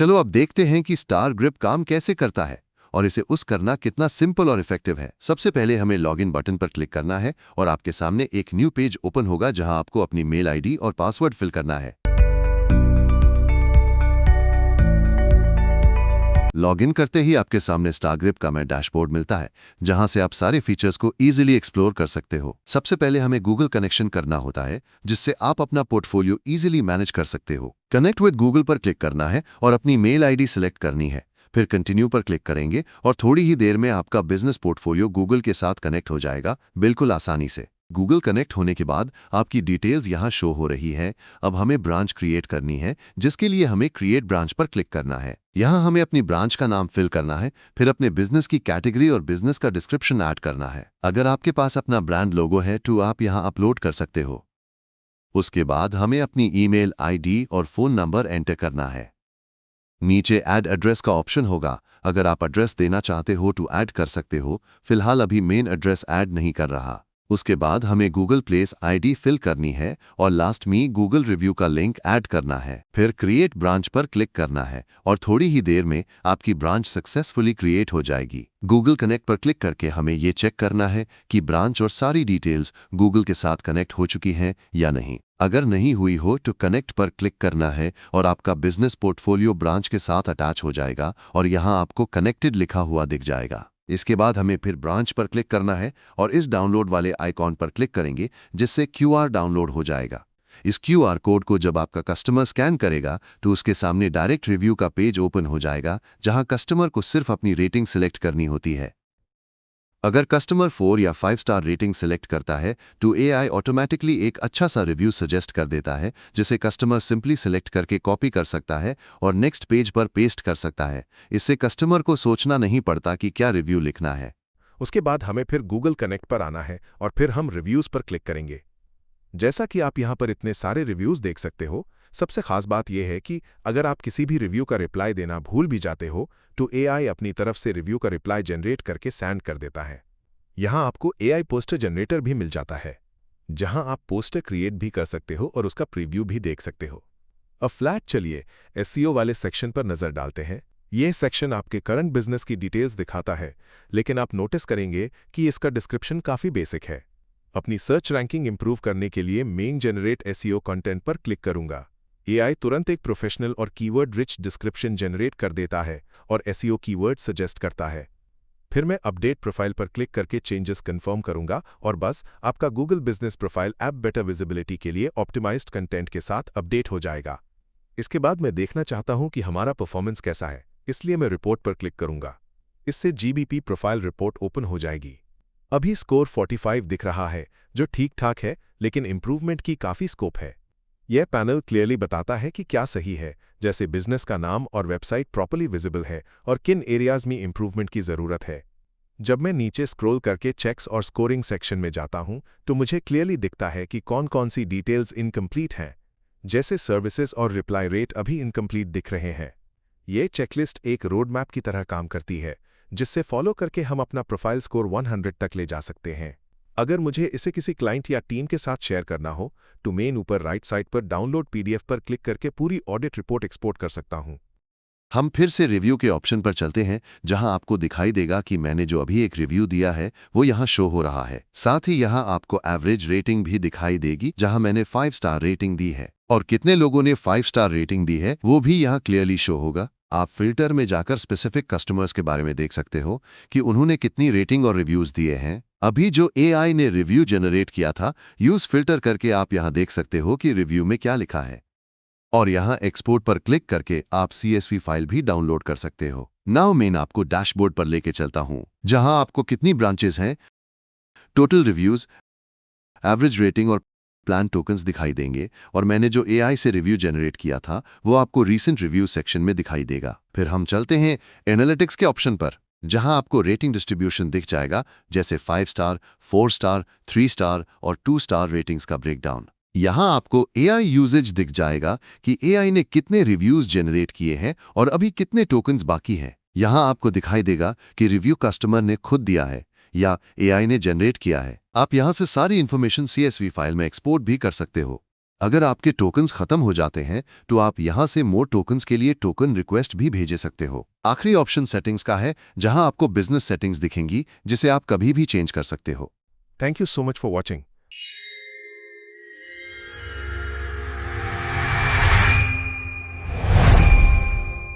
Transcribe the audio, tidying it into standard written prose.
चलो अब देखते हैं कि स्टार ग्रिप काम कैसे करता है और इसे उस करना कितना सिंपल और इफेक्टिव है। सबसे पहले हमें लॉगिन बटन पर क्लिक करना है और आपके सामने एक न्यू पेज ओपन होगा जहां आपको अपनी मेल आईडी और पासवर्ड फिल करना है। लॉगिन करते ही आपके सामने स्टार ग्रिप का मैं डैशबोर्ड मिलता है जहां से आप सारे फीचर्स को इजीली एक्सप्लोर कर सकते हो। सबसे पहले हमें गूगल कनेक्शन करना होता है जिससे आप अपना पोर्टफोलियो इजीली मैनेज कर सकते हो। कनेक्ट विद गूगल पर क्लिक करना है और अपनी मेल आईडी सिलेक्ट करनी है। फिर कंटिन्यू पर क्लिक करेंगे और थोड़ी ही देर में आपका बिजनेस पोर्टफोलियो गूगल के साथ कनेक्ट हो जाएगा, बिल्कुल आसानी से। गूगल कनेक्ट होने के बाद आपकी डिटेल्स यहाँ शो हो रही है। अब हमें ब्रांच क्रिएट करनी है जिसके लिए हमें क्रिएट ब्रांच पर क्लिक करना है। यहाँ हमें अपनी ब्रांच का नाम फिल करना है, फिर अपने बिजनेस की कैटेगरी और बिजनेस का डिस्क्रिप्शन ऐड करना है। अगर आपके पास अपना ब्रांड लोगो है तो आप यहाँ अपलोड कर सकते हो। उसके बाद हमें अपनी ईमेल आईडी और फोन नंबर एंटर करना है। नीचे ऐड एड्रेस का ऑप्शन होगा, अगर आप एड्रेस देना चाहते हो तो ऐड कर सकते हो। फिलहाल अभी मेन एड्रेस ऐड नहीं कर रहा। उसके बाद हमें गूगल प्लेस आईडी फिल करनी है और लास्ट में गूगल रिव्यू का लिंक ऐड करना है। फिर क्रिएट ब्रांच पर क्लिक करना है और थोड़ी ही देर में आपकी ब्रांच सक्सेसफुली क्रिएट हो जाएगी। गूगल कनेक्ट पर क्लिक करके हमें ये चेक करना है कि ब्रांच और सारी डिटेल्स गूगल के साथ कनेक्ट हो चुकी हैं या नहीं। अगर नहीं हुई हो तो कनेक्ट पर क्लिक करना है और आपका बिजनेस पोर्टफोलियो ब्रांच के साथ अटैच हो जाएगा और यहाँ आपको कनेक्टेड लिखा हुआ दिख जाएगा। इसके बाद हमें फिर ब्रांच पर क्लिक करना है और इस डाउनलोड वाले आइकॉन पर क्लिक करेंगे जिससे क्यूआर डाउनलोड हो जाएगा। इस क्यूआर कोड को जब आपका कस्टमर स्कैन करेगा तो उसके सामने डायरेक्ट रिव्यू का पेज ओपन हो जाएगा जहां कस्टमर को सिर्फ अपनी रेटिंग सिलेक्ट करनी होती है। अगर कस्टमर 4 या 5 स्टार रेटिंग सिलेक्ट करता है तो एआई ऑटोमेटिकली एक अच्छा सा रिव्यू सजेस्ट कर देता है जिसे कस्टमर सिंपली सिलेक्ट करके कॉपी कर सकता है और नेक्स्ट पेज पर पेस्ट कर सकता है। इससे कस्टमर को सोचना नहीं पड़ता कि क्या रिव्यू लिखना है। उसके बाद हमें फिर गूगल कनेक्ट पर आना है और फिर हम रिव्यूज पर क्लिक करेंगे। जैसा कि आप यहाँ पर इतने सारे रिव्यूज देख सकते हो, सबसे खास बात यह है कि अगर आप किसी भी रिव्यू का रिप्लाई देना भूल भी जाते हो तो एआई अपनी तरफ से रिव्यू का रिप्लाई जनरेट करके सेंड कर देता है। यहाँ आपको एआई पोस्टर जनरेटर भी मिल जाता है जहाँ आप पोस्टर क्रिएट भी कर सकते हो और उसका प्रीव्यू भी देख सकते हो। अब फ्लैट चलिए एसईओ वाले सेक्शन पर नजर डालते हैं। यह सेक्शन आपके करंट बिजनेस की डिटेल्स दिखाता है, लेकिन आप नोटिस करेंगे कि इसका डिस्क्रिप्शन काफी बेसिक है। अपनी सर्च रैंकिंग इंप्रूव करने के लिए मेन जनरेट एसईओ कंटेंट पर क्लिक करूंगा। एआई तुरंत एक प्रोफेशनल और कीवर्ड रिच डिस्क्रिप्शन जनरेट कर देता है और एसईओ कीवर्ड सजेस्ट करता है। फिर मैं अपडेट प्रोफाइल पर क्लिक करके चेंजेस कंफर्म करूंगा और बस आपका Google business profile app better visibility के लिए ऑप्टिमाइज्ड कंटेंट के साथ अपडेट हो जाएगा। इसके बाद मैं देखना चाहता हूं कि हमारा परफॉर्मेंस कैसा है, इसलिए मैं रिपोर्ट पर क्लिक करूंगा। इससे जीबीपी प्रोफाइल रिपोर्ट ओपन हो जाएगी। अभी स्कोर 45 दिख रहा है जो ठीक ठाक है, लेकिन इंप्रूवमेंट की काफी स्कोप है। यह पैनल क्लियरली बताता है कि क्या सही है, जैसे बिजनेस का नाम और वेबसाइट प्रॉपर्ली विजिबल है और किन एरियाज में इंप्रूवमेंट की जरूरत है। जब मैं नीचे स्क्रॉल करके चेक्स और स्कोरिंग सेक्शन में जाता हूं तो मुझे क्लियरली दिखता है कि कौन कौन सी डिटेल्स इनकम्प्लीट हैं, जैसे सर्विसेज और रिप्लाई रेट अभी इनकम्प्लीट दिख रहे हैं। ये चेकलिस्ट एक रोड मैप की तरह काम करती है जिससे फॉलो करके हम अपना प्रोफाइल स्कोर 100 तक ले जा सकते हैं। अगर मुझे इसे किसी क्लाइंट या टीम के साथ शेयर करना हो तो मेन ऊपर राइट साइड पर डाउनलोड पीडीएफ पर क्लिक करके पूरी ऑडिट रिपोर्ट एक्सपोर्ट कर सकता हूं। हम फिर से रिव्यू के ऑप्शन पर चलते हैं जहां आपको दिखाई देगा कि मैंने जो अभी एक रिव्यू दिया है वो यहां शो हो रहा है। साथ ही यहां आपको एवरेज रेटिंग भी दिखाई देगी जहां मैंने 5 स्टार रेटिंग दी है और कितने लोगों ने 5 स्टार रेटिंग दी है वो भी यहां क्लियरली शो होगा। आप फिल्टर में जाकर स्पेसिफिक कस्टमर्स के बारे में देख सकते हो कि उन्होंने कितनी रेटिंग और रिव्यूज दिए हैं। अभी जो एआई ने रिव्यू जनरेट किया था, यूज फिल्टर करके आप यहां देख सकते हो कि रिव्यू में क्या लिखा है और यहां एक्सपोर्ट पर क्लिक करके आप CSV फाइल भी डाउनलोड कर सकते हो। नाउ मैं आपको डैशबोर्ड पर लेके चलता हूं जहां आपको कितनी ब्रांचेस हैं, टोटल रिव्यूज, एवरेज रेटिंग और प्लान टोकन्स दिखाई देंगे और मैंने जो एआई से रिव्यू जनरेट किया था वो आपको रीसेंट रिव्यू सेक्शन में दिखाई देगा। फिर हम चलते हैं एनालिटिक्स के ऑप्शन पर जहां आपको रेटिंग डिस्ट्रीब्यूशन दिख जाएगा, जैसे 5 स्टार, 4 स्टार, 3 स्टार और 2 स्टार रेटिंग्स का ब्रेकडाउन। यहां आपको एआई यूजेज दिख जाएगा कि एआई ने कितने रिव्यूज जनरेट किए हैं और अभी कितने टोकन्स बाकी हैं। यहां आपको दिखाई देगा कि रिव्यू कस्टमर ने खुद दिया है या एआई ने जनरेट किया है। आप यहां से सारी इंफॉर्मेशन CSV फाइल में एक्सपोर्ट भी कर सकते हो। अगर आपके टोकन्स खत्म हो जाते हैं तो आप यहां से मोर टोकन्स के लिए टोकन रिक्वेस्ट भी भेज सकते हो। आखिरी ऑप्शन सेटिंग्स का है, जहां आपको बिजनेस सेटिंग्स दिखेंगी जिसे आप कभी भी चेंज कर सकते हो। Thank you so much for watching.